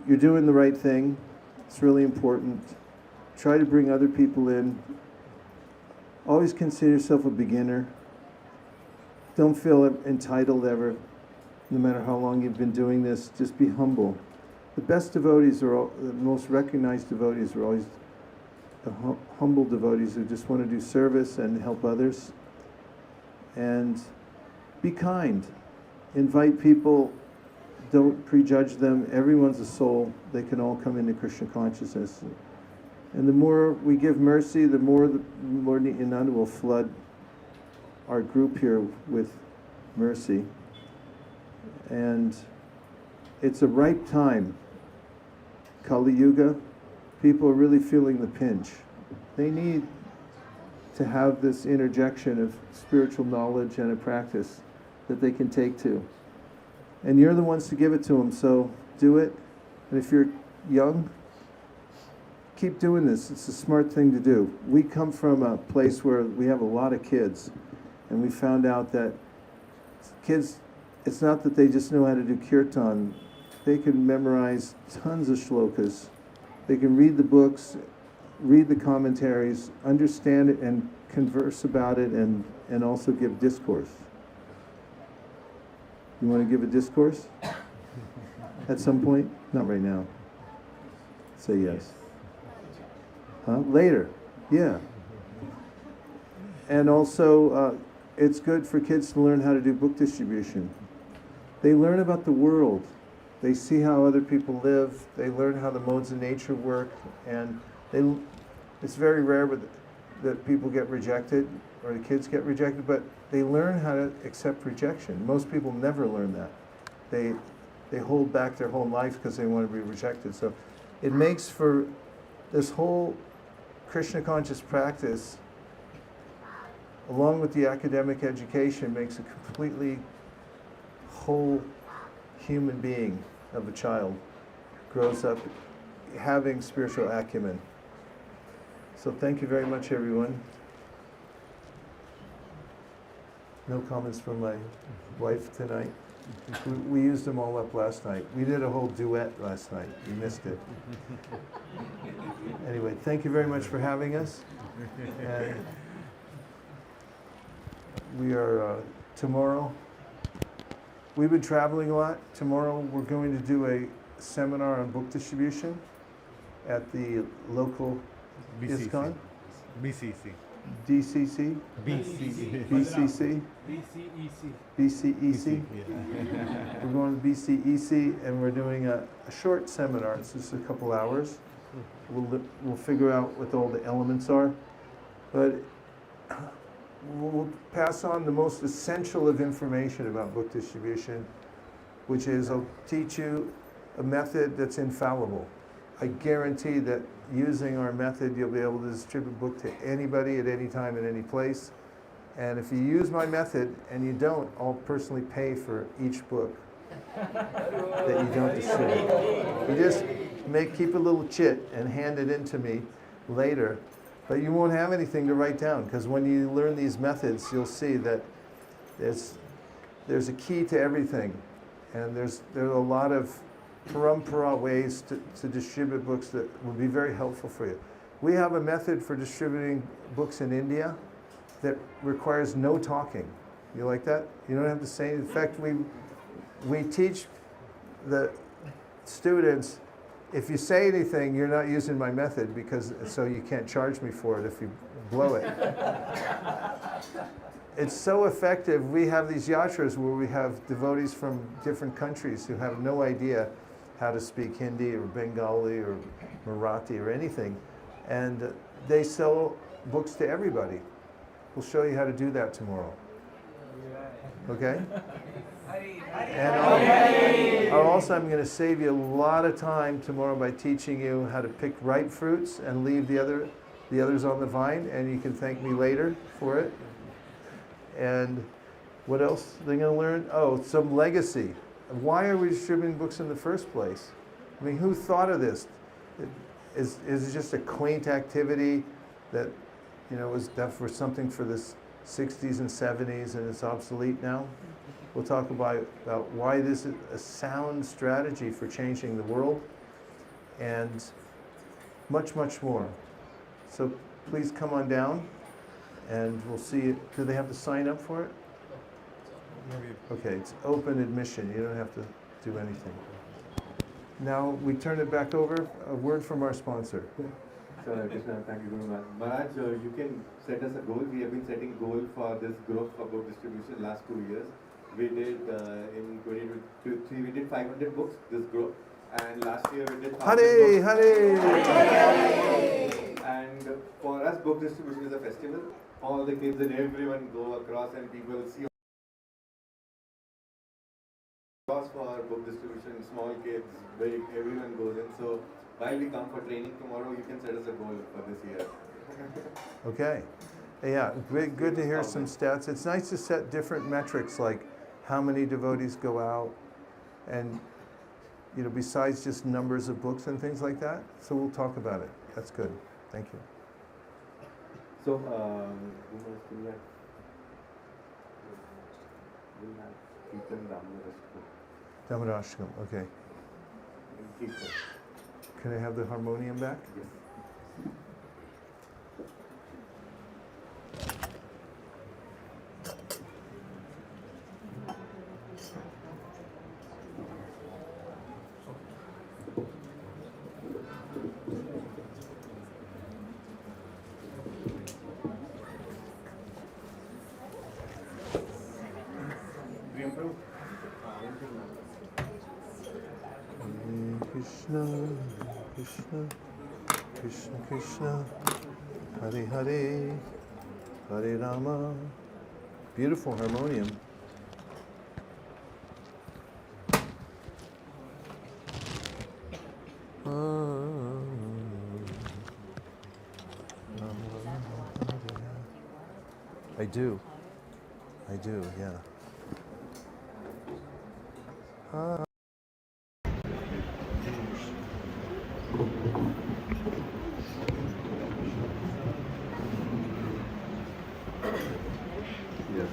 you're doing the right thing. It's really important. Try to bring other people in. Always consider yourself a beginner. Don't feel entitled ever, no matter how long you've been doing this. Just be humble. The best devotees the most recognized devotees are always the humble devotees who just want to do service and help others. And be kind. Invite people. Don't prejudge them. Everyone's a soul. They can all come into Krishna consciousness. And the more we give mercy, the more Lord Nityananda will flood our group here with mercy. And it's a ripe time Kali Yuga, people are really feeling the pinch. They need to have this interjection of spiritual knowledge and a practice that they can take to. And you're the ones to give it to them, so do it. And if you're young, keep doing this. It's a smart thing to do. We come from a place where we have a lot of kids, and we found out that kids, it's not that they just know how to do kirtan. They can memorize tons of shlokas. They can read the books, read the commentaries, understand it, and converse about it, and also give discourse. You want to give a discourse? At some point? Not right now. Say yes. Huh? Later. Yeah. And also, it's good for kids to learn how to do book distribution. They learn about the world. They see how other people live. They learn how the modes of nature work. And it's very rare that people get rejected or the kids get rejected, but they learn how to accept rejection. Most people never learn that. They hold back their whole life because they want to be rejected. So it makes for this whole Krishna conscious practice, along with the academic education, makes a completely whole human being of a child, grows up having spiritual acumen. So thank you very much, everyone. No comments from my wife tonight. We used them all up last night. We did a whole duet last night. You missed it. Anyway, thank you very much for having us. And we are, tomorrow, we've been traveling a lot. Tomorrow we're going to do a seminar on book distribution at the local ISKCON. BCC. DCC? BCC. BCC? BCEC? Yeah. We're going to BCEC and we're doing a short seminar. It's just a couple hours. We'll figure out what all the elements are. But we'll pass on the most essential of information about book distribution, which is I'll teach you a method that's infallible. I guarantee that using our method, you'll be able to distribute a book to anybody at any time, at any place. And if you use my method and you don't, I'll personally pay for each book that you don't distribute. You just keep a little chit and hand it in to me later. But you won't have anything to write down, because when you learn these methods, you'll see that there's a key to everything. And there are a lot of parampara ways to distribute books that will be very helpful for you. We have a method for distributing books in India that requires no talking. You like that? You don't have to say. In fact, we teach the students, if you say anything, you're not using my method, because so you can't charge me for it if you blow it. It's so effective. We have these yatras where we have devotees from different countries who have no idea how to speak Hindi or Bengali or Marathi or anything, and they sell books to everybody. We'll show you how to do that tomorrow. Okay? And also I'm going to save you a lot of time tomorrow by teaching you how to pick ripe fruits and leave the others on the vine, and you can thank me later for it. And what else are they going to learn? Oh, some legacy. Why are we distributing books in the first place? I mean, who thought of this? Is it just a quaint activity that, was done for something for the 60s and 70s and it's obsolete now? We'll talk about why this is a sound strategy for changing the world, and much, much more. So please come on down and we'll see it. Do they have to sign up for it? Okay, it's open admission. You don't have to do anything. Now we turn it back over. A word from our sponsor. So, Krishna, thank you very much. Maharaj, you can set us a goal. We have been setting goal for this growth for book distribution last 2 years. We did in 2023, we did 500 books, this group. And last year we did 1,000 books. Hare! And for us, book distribution is a festival. All the kids and everyone go across and people see for book distribution, small kids, everyone goes in. So while we come for training tomorrow, you can set us a goal for this year. Okay. Yeah, good to hear some stats. It's nice to set different metrics like how many devotees go out and, you know, besides just numbers of books and things like that. So we'll talk about it. That's good. Thank you. So, we have Kirtan Damarashkam, okay. Kirtan. Can I have the harmonium back? Yes. Krishna, Krishna, Krishna Krishna, Hare Hare, Hare Rama. Beautiful harmonium. I do, yeah. Yes.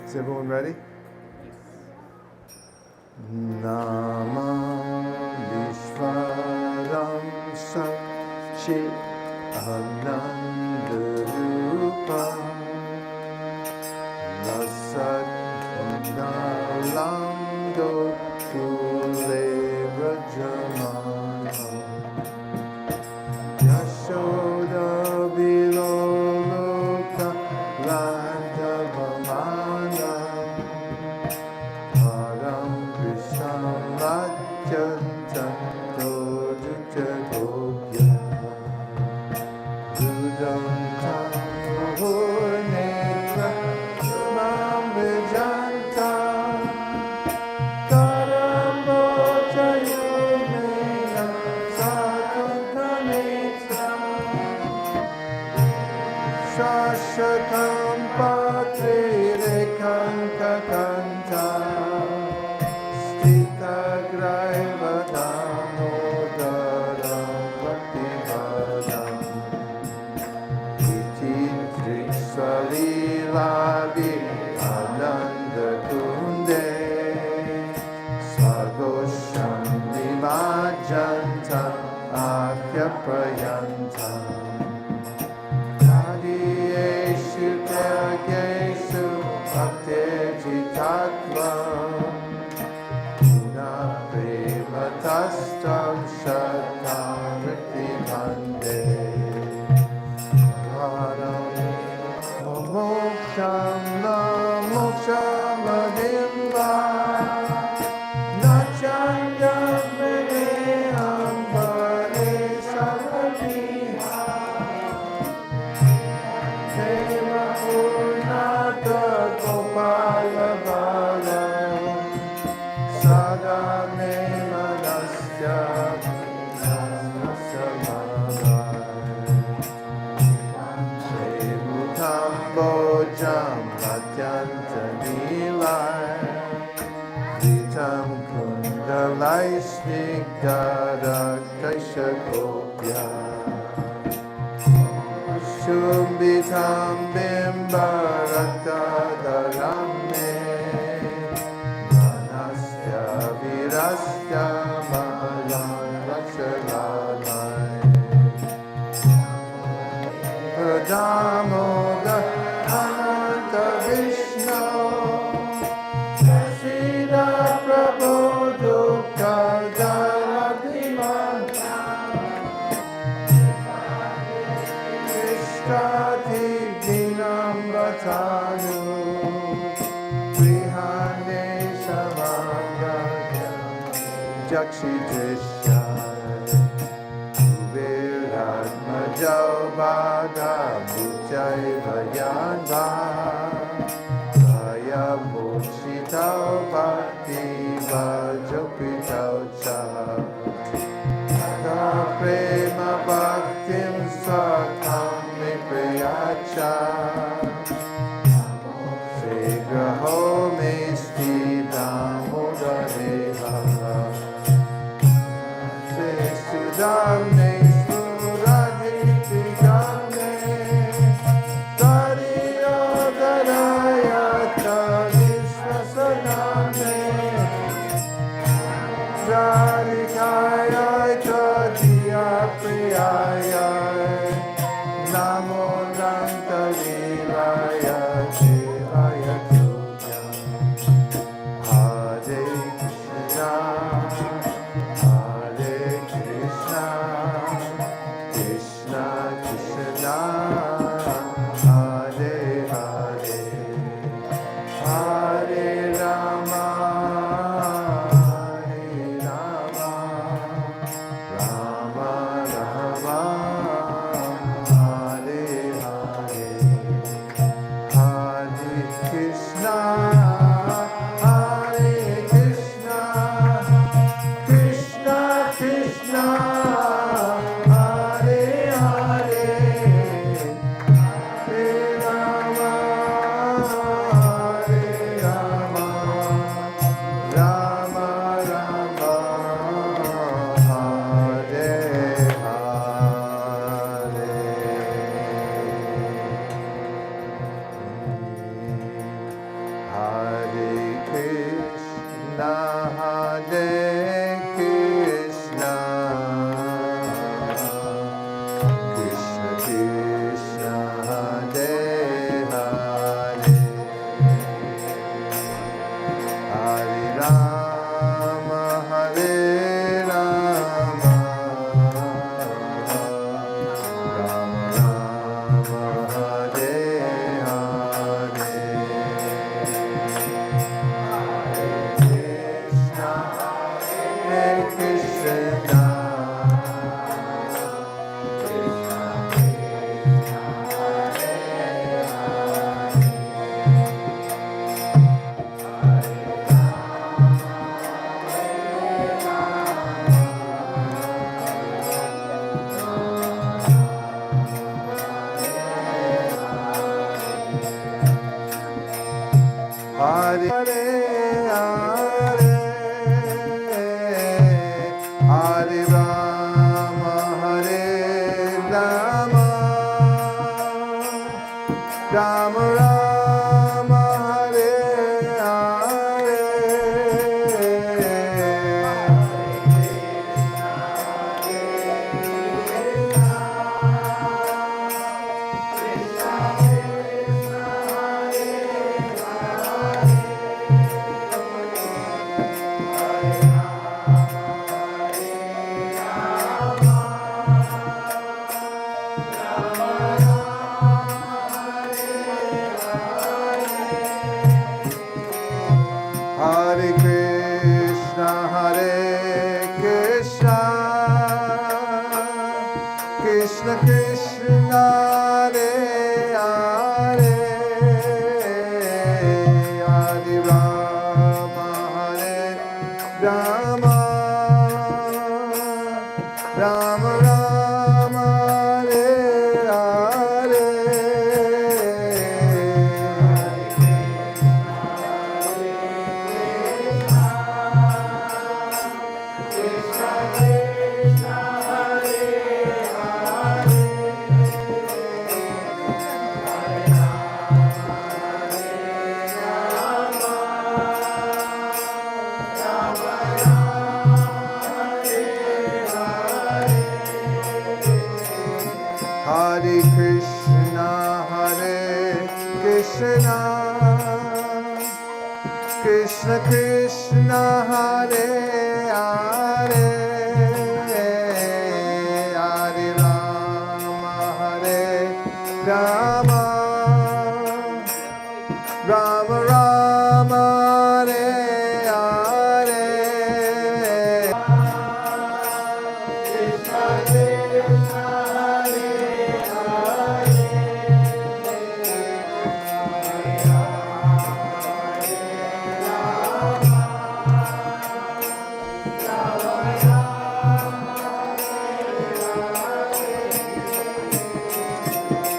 Is everyone ready? Nama Vishwaram Sakshi Anandarupam Lasat Nalam Gokule Brajamanam Yashoda Biloloka Rajavamana Param Krishnam Rajyanta Dojuja Gopya Dudanta Muhurnetra Mam Vijanta Karamboja Yumena Satunkanetra Shashakam Patre Rekankakanta Stita Graiva Damodaram Bhaktivadam Iti Trikshalilavi Ananda Kunde Svagosham Nimajanta Akyaprayanta Yeshu Tyageshu Bhakti-jitatva Na Prematastam Shatamriti Bhande Varam Moksham Na Moksham Vadimva Na Chandam Vinayam Vare Sarvadiha Deva Purnata Gopala Bala Sada Me Manasya Nasamala Sevutam Bojam Atyanta Nilai Vitam Kundalai Snigdara Kaisha Gopya Shumbitam Bimbarata Dharame Manasya Virasya Mahalan Vakshalalai Padamoga Jakshi Drisha Viratmajo Bhada Bhujai Bhayanga Kaya Bhushitao Bhakti Vajopitao Cha Ka Prema Bhaktim Sakam Nipriyacha Segraho Mesti Damodareha Sudamne Suraditi Gamne Tariyo Darayata Vishwasaname Radhikaya Jodiya Priyaya Namo Dantalilaya Devaya Jodya Hare Krishna Hare Krishna Krishna Krishna Hare Hare Hare Rama Hare Rama Rama Rama Hare Hare Hare Krishna Hare Krishna Krishna Krishna Hare Hare Hare Rama Hare Rama Rama Rama Hare Hare Hare Krishna Hare Krishna Krishna Krishna Hare Hare Hare Rama Hare Rama Rama Rama Hare Hare Krishna Hare Krishna Hare Hare Hare Hare Rama Hare Rama Rama Rama Hare Hare Hare Krishna Krishna Krishna Hare Hare Hare Rama Hare Rama Rama Rama Hare Hare Hare Krishna Krishna Krishna Hare Hare Hare Rama Hare Rama Rama Rama Hare Hare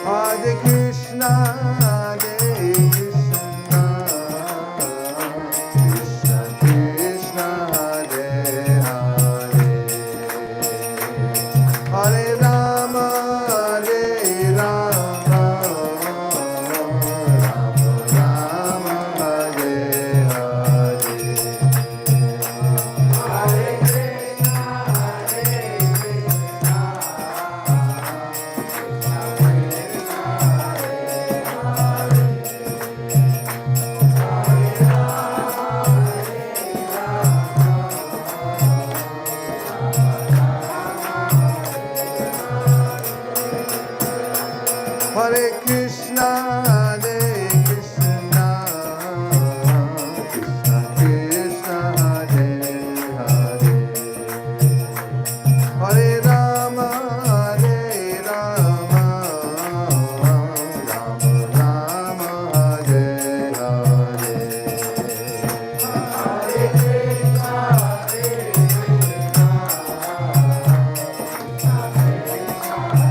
Hare Krishna, Hare Krishna, Krishna Krishna, Hare Hare, Hare Rama, Hare Rama, Rama Rama, Hare Hare Krishna, Hare Krishna, Krishna Krishna, Hare Hare, Hare Rama, Hare Rama, Rama Rama, Hare Hare.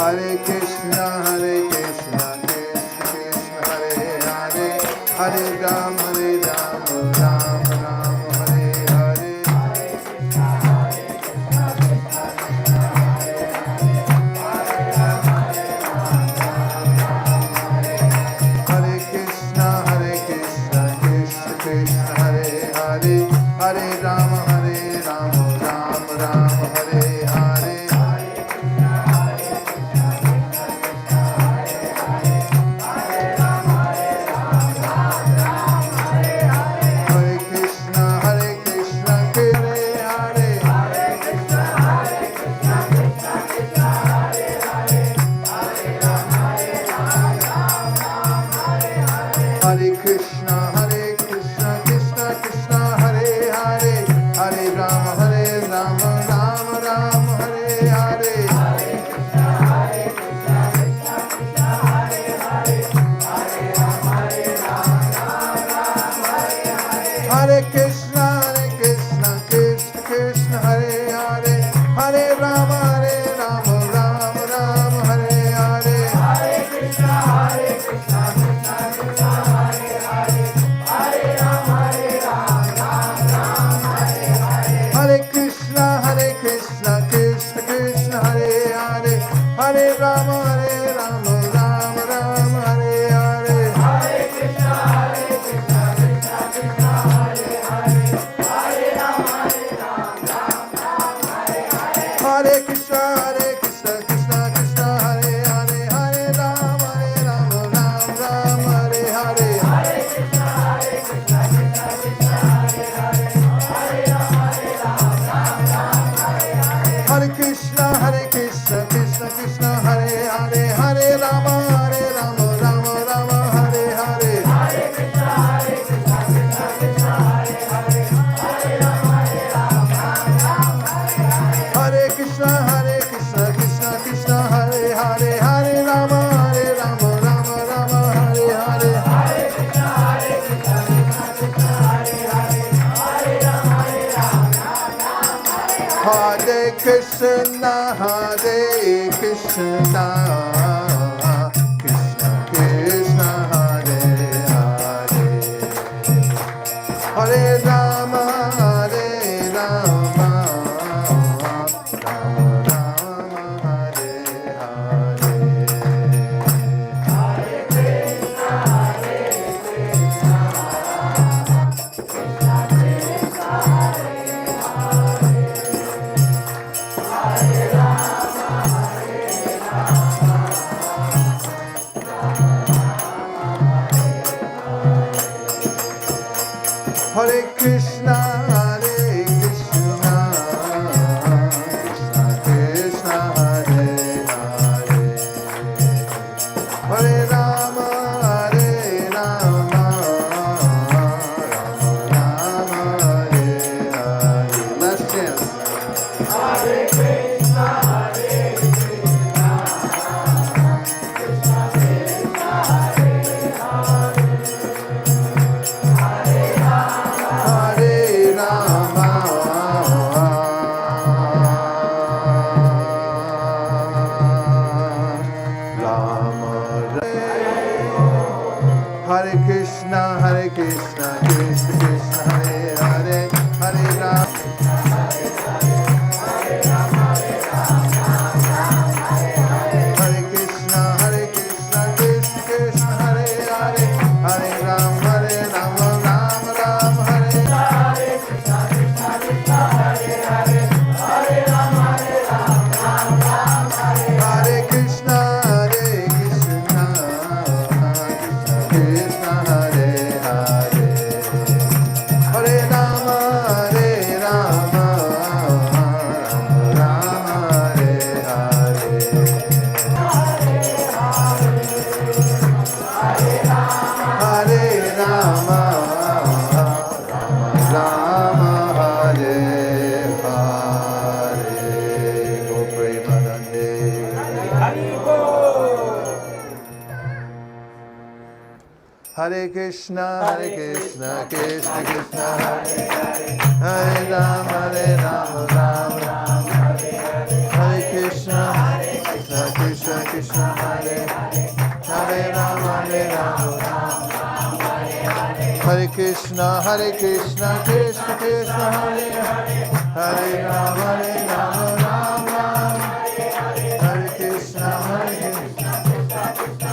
Hare Krishna, Krishna Krishna, Hare Hare, Hare Rama, Rama Rama, Hare Hare. Hare Krishna, Krishna Krishna, Hare Hare, Hare Rama, Rama Rama, Hare Hare. Hare Krishna, Krishna Hare Hare. Hare Krishna, Krishna Krishna, Hare Hare, Hare Rama, Rama Rama, Hare Hare. Hare Krishna, Krishna Krishna, Hare Hare, Hare Rama, Rama Rama, Hare Hare. Hare Krishna, Krishna Krishna, Hare Hare, Hare Rama, Rama Rama, Hare Hare. Hare Krishna, Krishna Krishna, Hare Hare, Hare Rama, Rama Rama, Hare Hare. Hare Krishna, Krishna Krishna, Hare Hare, Hare Rama, Rama Rama, Hare Hare. Hare Krishna, Krishna Krishna, Hare Hare, Hare Rama, Rama Rama, Hare Hare. Hare Krishna, Krishna Krishna, Hare Hare, Hare Rama, Rama Rama, Hare Hare. Hare Krishna, Krishna Krishna, Hare Hare, Hare Rama, Rama Rama, Hare Hare. Last chance. Hare Krishna, Krishna Krishna, Hare Hare, Hare Rama, Rama Rama, Hare Krishna, Krishna Krishna, Hare Hare, Hare Rama, Rama Hare Krishna, Krishna Krishna, Hare Hare, Hare Rama, Rama Rama, Hare Krishna, Hare Krishna, Krishna Krishna,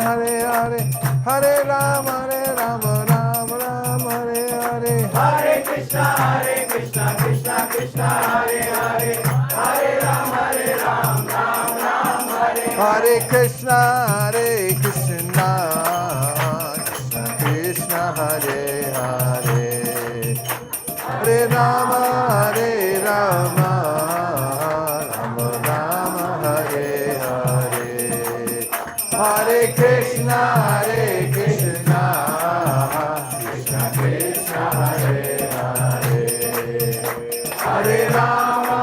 Hare Hare, Hare Rama, Rama Rama, Hare Hare, Hare Krishna, Krishna Krishna, Hare Hare, Hare Rama, Rama Rama, Hare Krishna, Krishna Krishna, Hare Hare, Hare Rama, Rama Rama, Hare Hare, Hare Krishna, Krishna Krishna, Hare Hare, Hare Rama,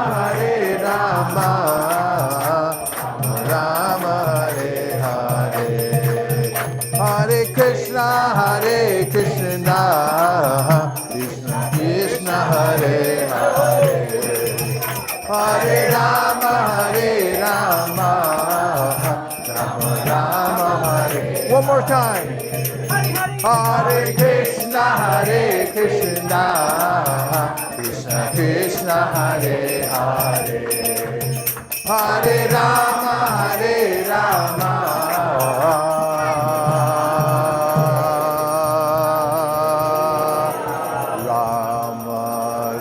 Rama Rama, Hare Hare, Hare Krishna, Krishna Krishna, Hare Hare, Hare Rama, Rama Rama, Hare. One more time. Hare Krishna, Krishna Krishna, Hare Hare, Hare Rama, Rama Rama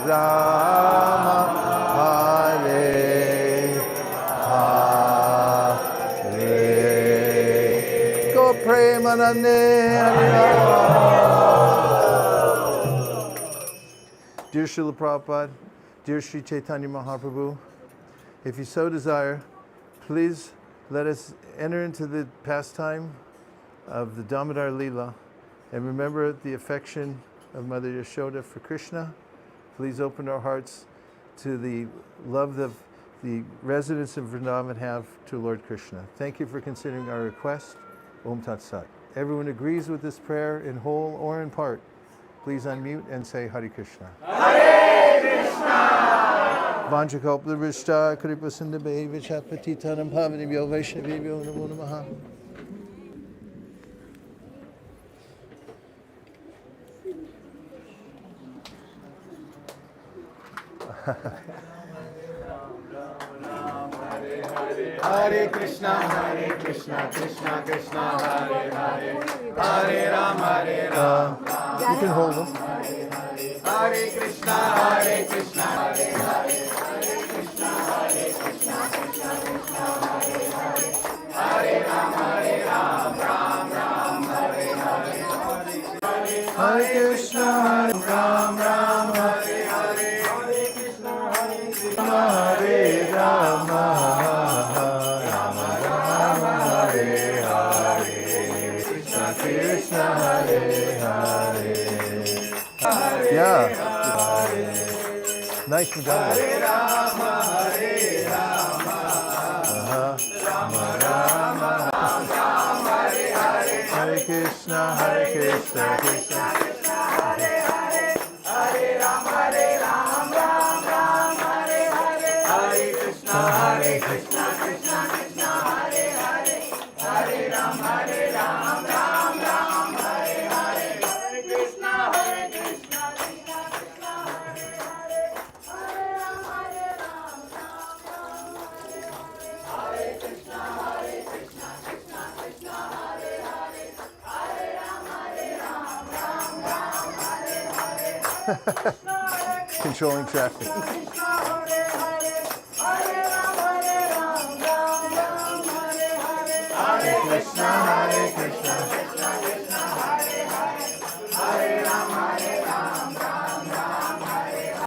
Rama, Hare Hare. Go Premanande, Hare Rama. Dear Srila Prabhupada, dear Sri Chaitanya Mahaprabhu, if you so desire, please let us enter into the pastime of the Damodar Leela and remember the affection of Mother Yashoda for Krishna. Please open our hearts to the love that the residents of Vrindavan have to Lord Krishna. Thank you for considering our request. Om Tat Sat. Everyone agrees with this prayer in whole or in part. Please unmute and say Hare Krishna. Hare Krishna! Vanchakalpavishta Kripasindabe Vichapatitanam Pavanibhyo Vaishnavibhyo Namo Namaha. Hare Krishna, Krishna Krishna, Hare Hare, Hare Rama, You can hold them. Hare Krishna, Krishna, Hare Hare, Hare Krishna, Krishna Krishna, Hare Hare, Hare Rama, Rama, Hare Hare, Hare Krishna, Ram, Hare Hare, Hare Krishna, Hare Rama, Rama Rama, Hare Hare, Krishna Krishna, Hare Hare. Yeah. Nice and done. Hare Rama, Rama Rama, Hare Hare, Hare Krishna, Krishna Krishna, Hare Hare, Hare Rama, Ram, Hare Hare, Hare Krishna, Krishna Krishna, Hare Hare, Hare Rama, Ram, Hare Hare, Hare Krishna, Krishna Krishna, Hare Hare, Hare Rama, Ram, Hare Krishna, Krishna Krishna, Hare Hare, Hare Rama, Ram, Hare Hare. Controlling traffic. Krishna, Hare